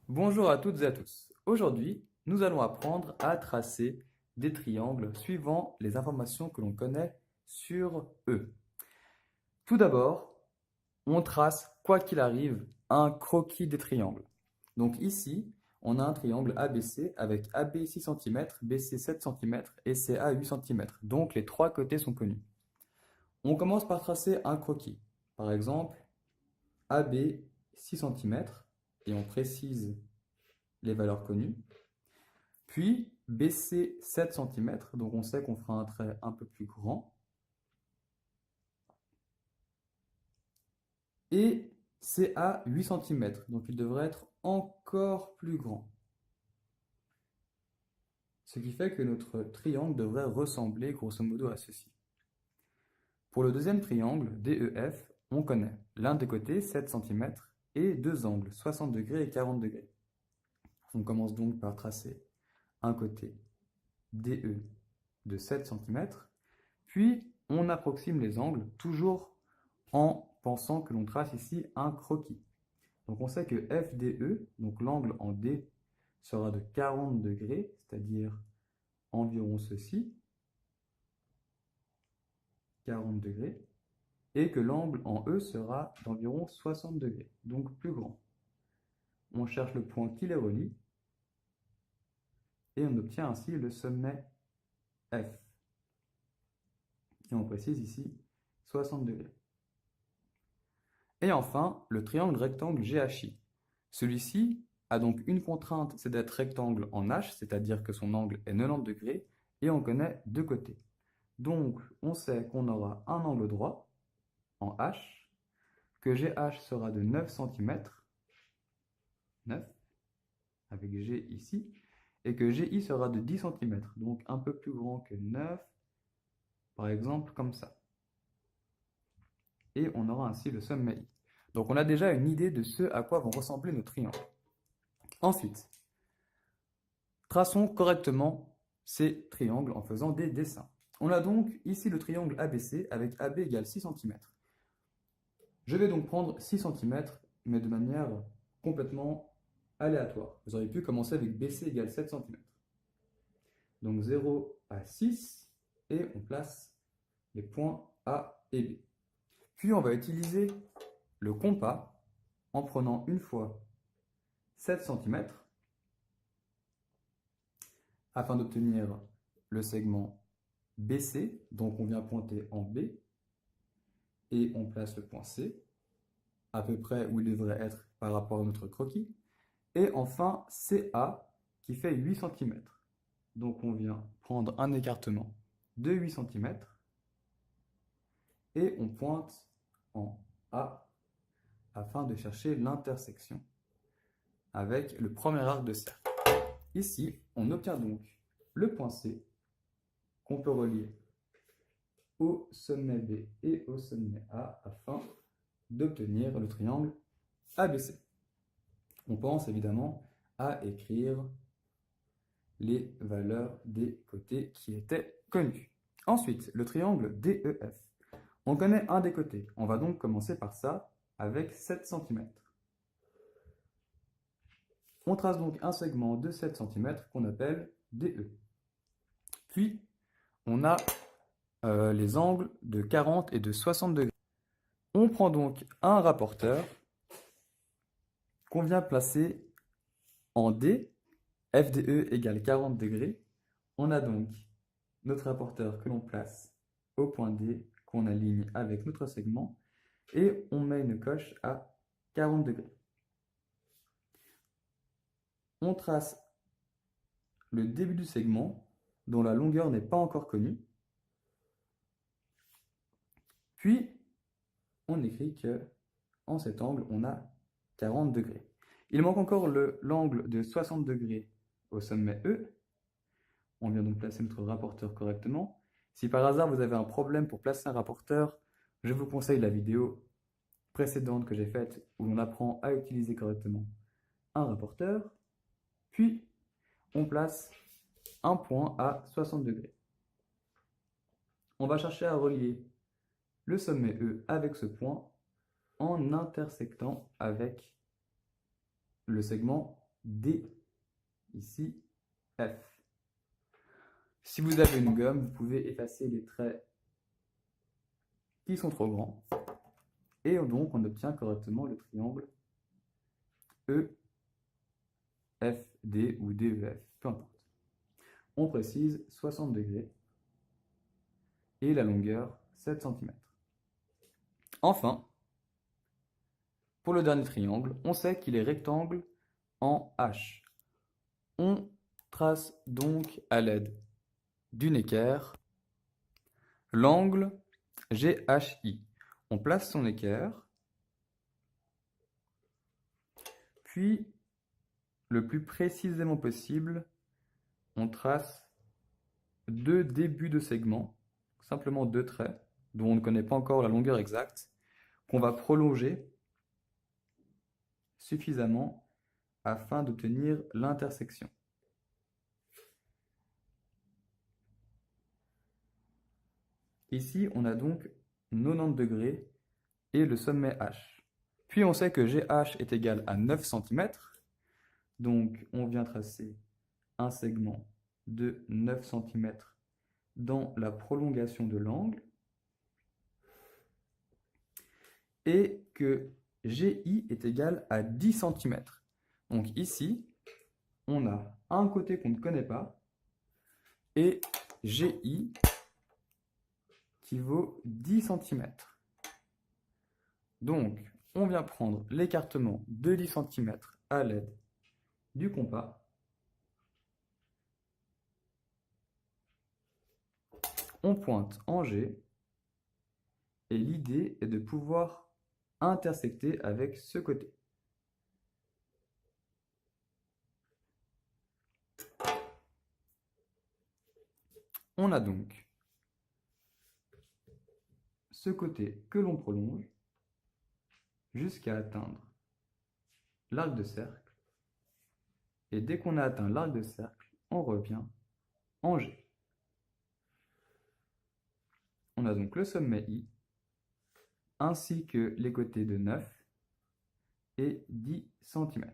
Bonjour à toutes et à tous. Aujourd'hui, nous allons apprendre à tracer des triangles suivant les informations que l'on connaît sur eux. Tout d'abord, on trace, quoi qu'il arrive, un croquis des triangles. Donc ici, on a un triangle ABC avec AB 6 cm, BC 7 cm et CA 8 cm. Donc les trois côtés sont connus. On commence par tracer un croquis. Par exemple, AB 6 cm et on précise les valeurs connues. Puis baisser 7 cm, donc on sait qu'on fera un trait un peu plus grand. Et c'est à 8 cm, donc il devrait être encore plus grand. Ce qui fait que notre triangle devrait ressembler grosso modo à ceci. Pour le deuxième triangle, DEF, on connaît l'un des côtés, 7 cm, et deux angles, 60 degrés et 40 degrés. On commence donc par tracer un côté DE de 7 cm, puis on approxime les angles, toujours en pensant que l'on trace ici un croquis. Donc on sait que FDE, donc l'angle en D, sera de 40 degrés, c'est-à-dire environ ceci, 40 degrés, et que l'angle en E sera d'environ 60 degrés, donc plus grand. On cherche le point qui les relie, et on obtient ainsi le sommet F. Et on précise ici 60 degrés. Et enfin, le triangle rectangle GHI. Celui-ci a donc une contrainte, c'est d'être rectangle en H, c'est-à-dire que son angle est 90 degrés, et on connaît deux côtés. Donc, on sait qu'on aura un angle droit en H, que GH sera de 9 cm, 9, avec G ici, et que GI sera de 10 cm, donc un peu plus grand que 9, par exemple comme ça. Et on aura ainsi le sommet I. Donc on a déjà une idée de ce à quoi vont ressembler nos triangles. Ensuite, traçons correctement ces triangles en faisant des dessins. On a donc ici le triangle ABC avec AB égale 6 cm. Je vais donc prendre 6 cm, mais de manière complètement aléatoire. Vous auriez pu commencer avec BC égale 7 cm. Donc 0 à 6, et on place les points A et B. Puis on va utiliser le compas en prenant une fois 7 cm afin d'obtenir le segment BC, donc on vient pointer en B, et on place le point C, à peu près où il devrait être par rapport à notre croquis, et enfin CA qui fait 8 cm. Donc on vient prendre un écartement de 8 cm, et on pointe en A afin de chercher l'intersection avec le premier arc de cercle. Ici, on obtient donc le point C qu'on peut relier au sommet B et au sommet A afin d'obtenir le triangle ABC. On pense évidemment à écrire les valeurs des côtés qui étaient connues. Ensuite, le triangle DEF. On connaît un des côtés. On va donc commencer par ça avec 7 cm. On trace donc un segment de 7 cm qu'on appelle DE. Puis, on a les angles de 40 et de 60 degrés. On prend donc un rapporteur qu'on vient placer en D, FDE égale 40 degrés. On a donc notre rapporteur que l'on place au point D, qu'on aligne avec notre segment, et on met une coche à 40 degrés. On trace le début du segment, dont la longueur n'est pas encore connue. Puis, on écrit que en cet angle, on a 40 degrés. Il manque encore l'angle de 60 degrés au sommet E. On vient donc placer notre rapporteur correctement. Si par hasard vous avez un problème pour placer un rapporteur, je vous conseille la vidéo précédente que j'ai faite où l'on apprend à utiliser correctement un rapporteur. Puis, on place un point à 60 degrés. On va chercher à relier le sommet E avec ce point en intersectant avec le segment D, ici F. Si vous avez une gomme, vous pouvez effacer les traits qui sont trop grands. Et donc, on obtient correctement le triangle EFD ou DEF, peu importe. On précise 60 degrés et la longueur 7 cm. Enfin, pour le dernier triangle, on sait qu'il est rectangle en H. On trace donc à l'aide d'une équerre l'angle GHI. On place son équerre, puis le plus précisément possible, on trace deux débuts de segment, simplement deux traits, dont on ne connaît pas encore la longueur exacte, qu'on va prolonger suffisamment afin d'obtenir l'intersection. Ici, on a donc 90 degrés et le sommet H. Puis on sait que GH est égal à 9 cm, donc on vient tracer un segment de 9 cm dans la prolongation de l'angle, et que GI est égal à 10 cm. Donc ici, on a un côté qu'on ne connaît pas, et GI qui vaut 10 cm. Donc, on vient prendre l'écartement de 10 cm à l'aide du compas. On pointe en G, et l'idée est de pouvoir intersecter avec ce côté. On a donc ce côté que l'on prolonge jusqu'à atteindre l'arc de cercle. Et dès qu'on a atteint l'arc de cercle, on revient en G. On a donc le sommet I, ainsi que les côtés de 9 et 10 cm.